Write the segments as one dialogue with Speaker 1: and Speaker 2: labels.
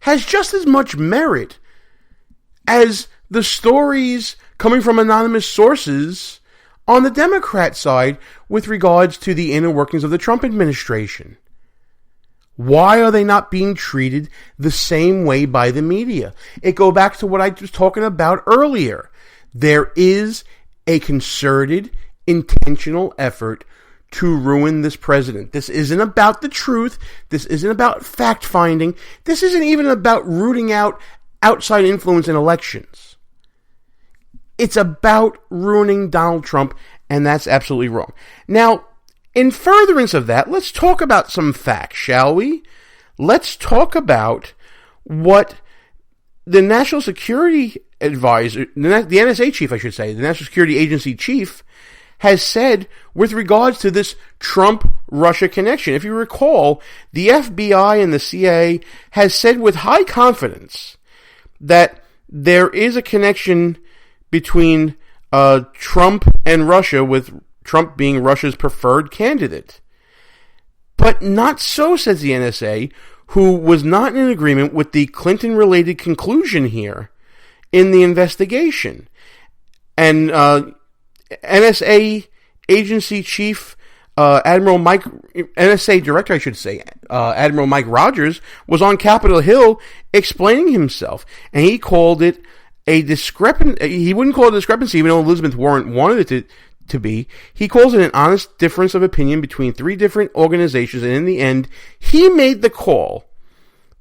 Speaker 1: has just as much merit as the stories coming from anonymous sources on the Democrat side with regards to the inner workings of the Trump administration. Why are they not being treated the same way by the media? It goes back to what I was talking about earlier. There is a concerted, intentional effort to ruin this president. This isn't about the truth. This isn't about fact-finding. This isn't even about rooting out outside influence in elections. It's about ruining Donald Trump, and that's absolutely wrong. Now, in furtherance of that, let's talk about some facts, shall we? Let's talk about what the National Security Advisor, the NSA chief, I should say, the National Security Agency chief, has said with regards to this Trump-Russia connection. If you recall, the FBI and the CIA has said with high confidence that there is a connection between Trump and Russia, with Trump being Russia's preferred candidate. But not so, says the NSA, who was not in agreement with the Clinton-related conclusion here in the investigation. And NSA agency chief NSA director, I should say, Admiral Mike Rogers, was on Capitol Hill explaining himself, and he called it a discrepancy. He wouldn't call it a discrepancy, even though Elizabeth Warren wanted it to be. He calls it an honest difference of opinion between three different organizations, and in the end, he made the call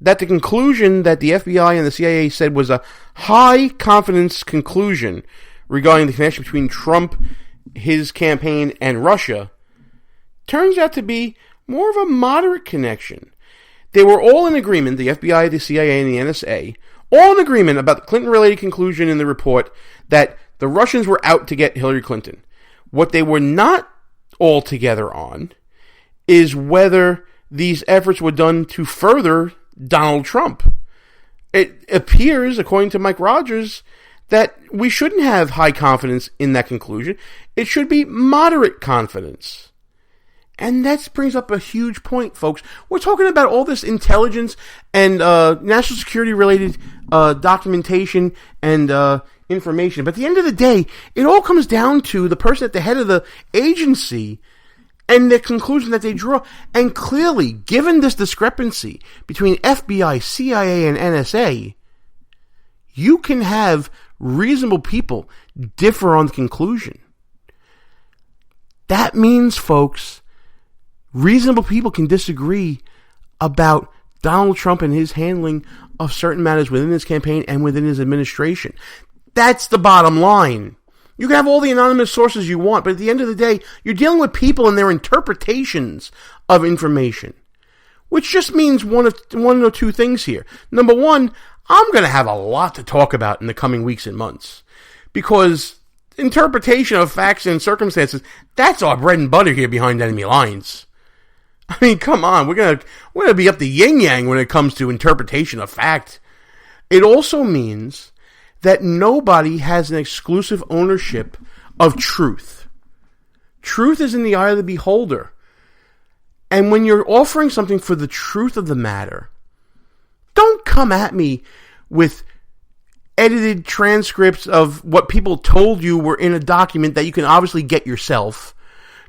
Speaker 1: that the conclusion that the FBI and the CIA said was a high-confidence conclusion regarding the connection between Trump, his campaign, and Russia turns out to be more of a moderate connection. They were all in agreement, the FBI, the CIA, and the NSA, all in agreement about the Clinton-related conclusion in the report that the Russians were out to get Hillary Clinton. What they were not all together on is whether these efforts were done to further Donald Trump. It appears, according to Mike Rogers, that we shouldn't have high confidence in that conclusion. It should be moderate confidence. And that brings up a huge point, folks. We're talking about all this intelligence and national security-related documentation and information. But at the end of the day, it all comes down to the person at the head of the agency and the conclusion that they draw. And clearly, given this discrepancy between FBI, CIA, and NSA, you can have reasonable people differ on the conclusion. That means, folks, reasonable people can disagree about Donald Trump and his handling of certain matters within his campaign and within his administration. That's the bottom line. You can have all the anonymous sources you want, but at the end of the day, you're dealing with people and their interpretations of information, which just means one or two things here. Number one, I'm going to have a lot to talk about in the coming weeks and months, because interpretation of facts and circumstances, that's our bread and butter here behind enemy lines. I mean, come on, we're gonna be up the yin-yang when it comes to interpretation of fact. It also means that nobody has an exclusive ownership of truth. Truth is in the eye of the beholder. And when you're offering something for the truth of the matter, don't come at me with edited transcripts of what people told you were in a document that you can obviously get yourself.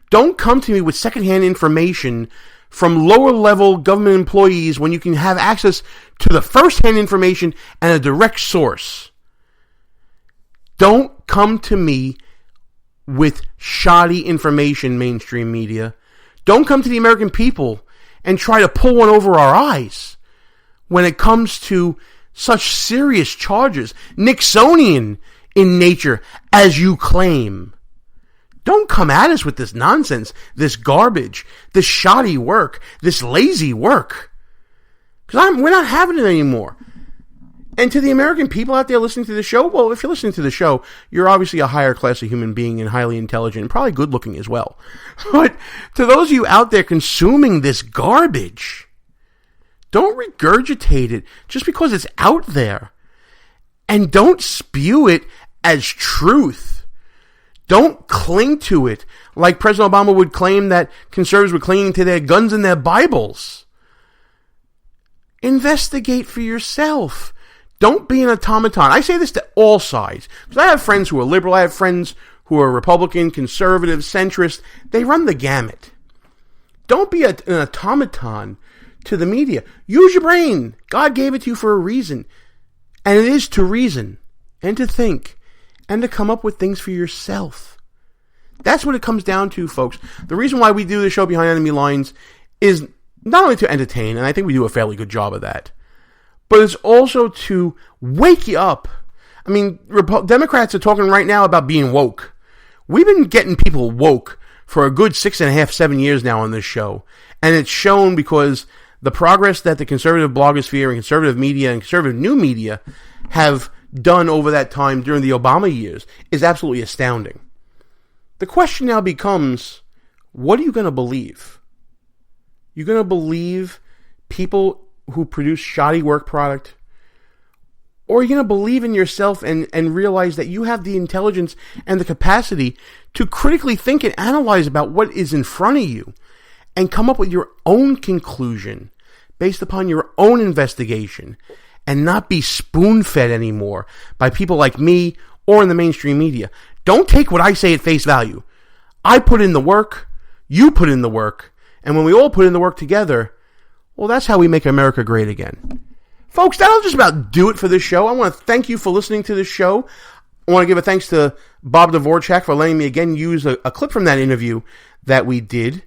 Speaker 1: Don't come to me with secondhand information from lower-level government employees when you can have access to the first-hand information and a direct source. Don't come to me with shoddy information, mainstream media. Don't come to the American people and try to pull one over our eyes when it comes to such serious charges, Nixonian in nature, as you claim. Don't come at us with this nonsense, this garbage, this shoddy work, this lazy work. Because we're not having it anymore. And to the American people out there listening to the show, well, if you're listening to the show, you're obviously a higher class of human being and highly intelligent and probably good looking as well. But to those of you out there consuming this garbage, don't regurgitate it just because it's out there. And don't spew it as truth. Don't cling to it like President Obama would claim that conservatives were clinging to their guns and their Bibles. Investigate for yourself. Don't be an automaton. I say this to all sides. Because I have friends who are liberal. I have friends who are Republican, conservative, centrist. They run the gamut. Don't be an automaton to the media. Use your brain. God gave it to you for a reason. And it is to reason and to think and to come up with things for yourself. That's what it comes down to, folks. The reason why we do the show Behind Enemy Lines is not only to entertain, and I think we do a fairly good job of that, but it's also to wake you up. I mean, Democrats are talking right now about being woke. We've been getting people woke for a good 6.5, 7 years now on this show. And it's shown because the progress that the conservative blogosphere and conservative media and conservative new media have done over that time during the Obama years is absolutely astounding. The question now becomes, what are you going to believe? You're going to believe people who produce shoddy work product? Or are you going to believe in yourself and realize that you have the intelligence and the capacity to critically think and analyze about what is in front of you and come up with your own conclusion based upon your own investigation and not be spoon-fed anymore by people like me or in the mainstream media? Don't take what I say at face value. I put in the work, you put in the work, and when we all put in the work together, well, that's how we make America great again. Folks, that'll just about do it for this show. I want to thank you for listening to this show. I want to give a thanks to Bob Dvorak for letting me again use a clip from that interview that we did.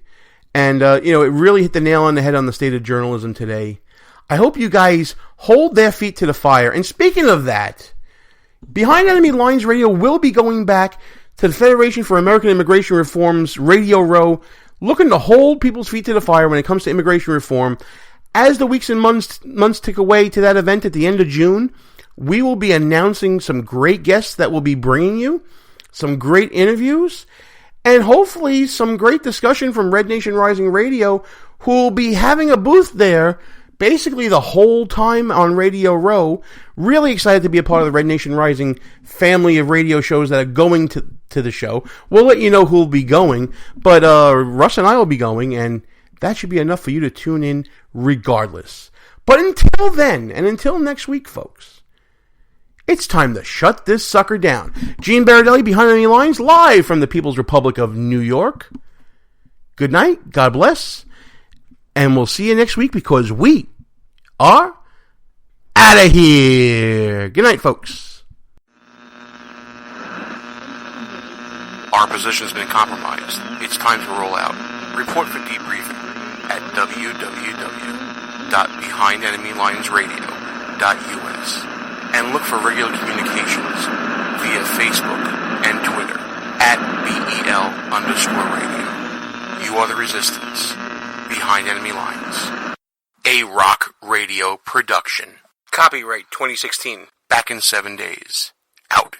Speaker 1: And, it really hit the nail on the head on the state of journalism today. I hope you guys hold their feet to the fire. And speaking of that, Behind Enemy Lines Radio will be going back to the Federation for American Immigration Reform's Radio Row, looking to hold people's feet to the fire when it comes to immigration reform. As the weeks and months tick away to that event at the end of June, we will be announcing some great guests that will be bringing you, some great interviews, and hopefully some great discussion from Red Nation Rising Radio, who will be having a booth there basically the whole time on Radio Row. Really excited to be a part of the Red Nation Rising family of radio shows that are going to the show. We'll let you know who will be going, but Russ and I will be going, and that should be enough for you to tune in regardless. But until then, and until next week, folks, it's time to shut this sucker down. Gene Baradelli, Behind Enemy Lines, live from the People's Republic of New York. Good night, God bless, and we'll see you next week because we are out of here. Good night, folks.
Speaker 2: Our position's been compromised. It's time to roll out. Report for debriefing at www.behindenemylinesradio.us and look for regular communications via Facebook and Twitter at BEL_radio. You are the resistance. Behind Enemy Lines. A rock radio production. Copyright 2016. Back in 7 days. Out.